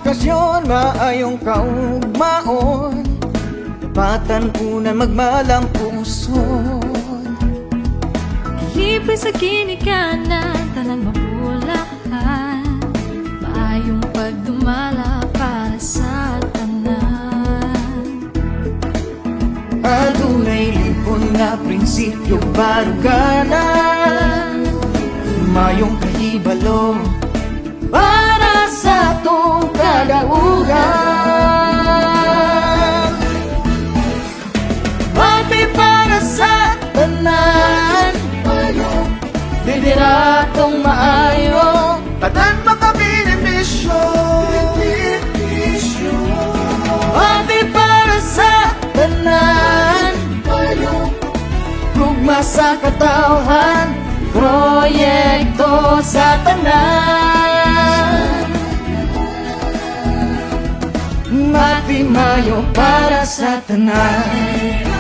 okasyon, maayong kaugmaon, tapatan unan magmalang puson. Libre sa ginikanan, tanan mapulahan, maayong pagdumala para sa tanan. Adunay lipon nga prinsipyo baruganan, mayong kahibalo para sa atong kadaugan. Bati para sa tanan, lideratong maayo, tanan makabenepisyo. Bati para sa tanan, gugma sa katawhan, proyekto sa tanan. Matimayo para sa tanan.